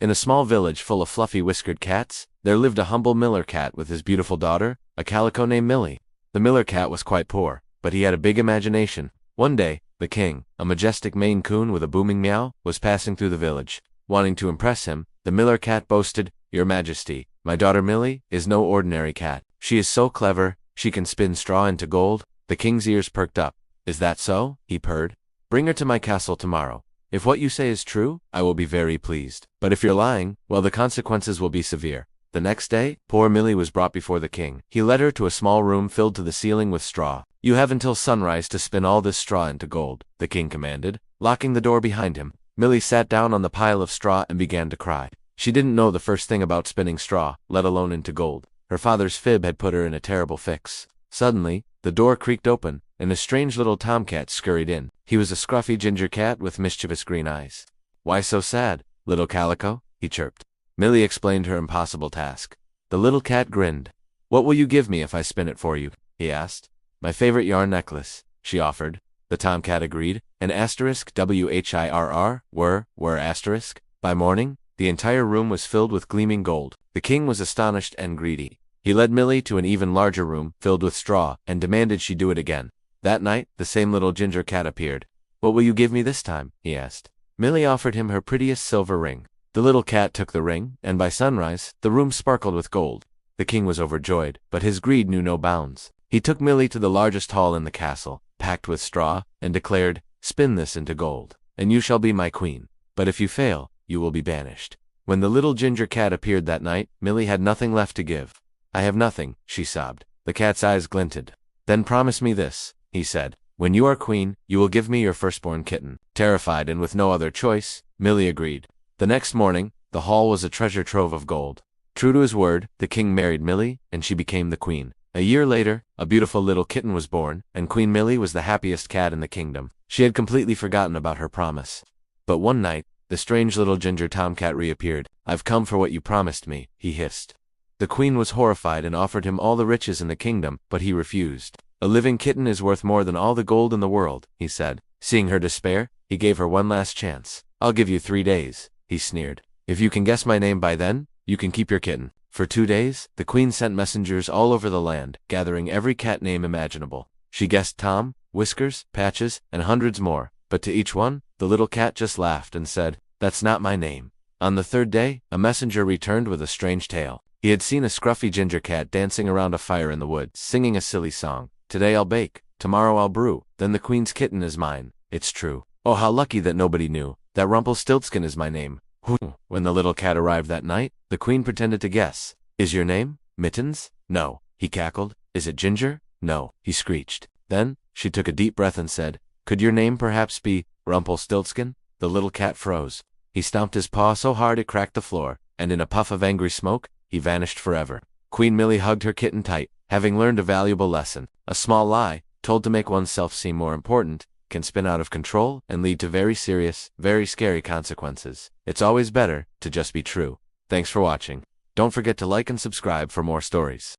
In a small village full of fluffy whiskered cats, there lived a humble miller cat with his beautiful daughter, a calico named Millie. The miller cat was quite poor, but he had a big imagination. One day, the king, a majestic Maine Coon with a booming meow, was passing through the village. Wanting to impress him, the miller cat boasted, "Your Majesty, my daughter Millie is no ordinary cat. She is so clever, she can spin straw into gold." The king's ears perked up. "Is that so?" he purred. "Bring her to my castle tomorrow. If what you say is true, I will be very pleased. But if you're lying, well, the consequences will be severe." The next day, poor Millie was brought before the king. He led her to a small room filled to the ceiling with straw. "You have until sunrise to spin all this straw into gold," the king commanded. Locking the door behind him, Millie sat down on the pile of straw and began to cry. She didn't know the first thing about spinning straw, let alone into gold. Her father's fib had put her in a terrible fix. Suddenly, the door creaked open, and a strange little tomcat scurried in. He was a scruffy ginger cat with mischievous green eyes. "Why so sad, little calico?" he chirped. Millie explained her impossible task. The little cat grinned. "What will you give me if I spin it for you?" he asked. "My favorite yarn necklace," she offered. The tomcat agreed, and *WHIRR, were asterisk. By morning, the entire room was filled with gleaming gold. The king was astonished and greedy. He led Millie to an even larger room, filled with straw, and demanded she do it again. That night, the same little ginger cat appeared. "What will you give me this time?" he asked. Millie offered him her prettiest silver ring. The little cat took the ring, and by sunrise, the room sparkled with gold. The king was overjoyed, but his greed knew no bounds. He took Millie to the largest hall in the castle, packed with straw, and declared, "Spin this into gold, and you shall be my queen. But if you fail, you will be banished." When the little ginger cat appeared that night, Millie had nothing left to give. "I have nothing," she sobbed. The cat's eyes glinted. "Then promise me this," he said. "When you are queen, you will give me your firstborn kitten." Terrified and with no other choice, Millie agreed. The next morning, the hall was a treasure trove of gold. True to his word, the king married Millie, and she became the queen. A year later, a beautiful little kitten was born, and Queen Millie was the happiest cat in the kingdom. She had completely forgotten about her promise. But one night, the strange little ginger tomcat reappeared. "I've come for what you promised me," he hissed. The queen was horrified and offered him all the riches in the kingdom, but he refused. "A living kitten is worth more than all the gold in the world," he said. Seeing her despair, he gave her one last chance. "I'll give you 3 days," he sneered. "If you can guess my name by then, you can keep your kitten." For 2 days, the queen sent messengers all over the land, gathering every cat name imaginable. She guessed Tom, Whiskers, Patches, and hundreds more, but to each one, the little cat just laughed and said, "That's not my name." On the 3rd day, a messenger returned with a strange tale. He had seen a scruffy ginger cat dancing around a fire in the woods, singing a silly song. "Today I'll bake, tomorrow I'll brew, then the queen's kitten is mine. It's true. Oh, how lucky that nobody knew. That Rumpelstiltskin is my name." When the little cat arrived that night, the queen pretended to guess. "Is your name Mittens?" "No," he cackled. "Is it Ginger?" "No," he screeched. Then, she took a deep breath and said, "Could your name perhaps be Rumpelstiltskin?" The little cat froze. He stomped his paw so hard it cracked the floor, and in a puff of angry smoke, he vanished forever. Queen Millie hugged her kitten tight, having learned a valuable lesson. A small lie, told to make oneself seem more important, can spin out of control and lead to very serious, very scary consequences. It's always better to just be true. Thanks for watching. Don't forget to like and subscribe for more stories.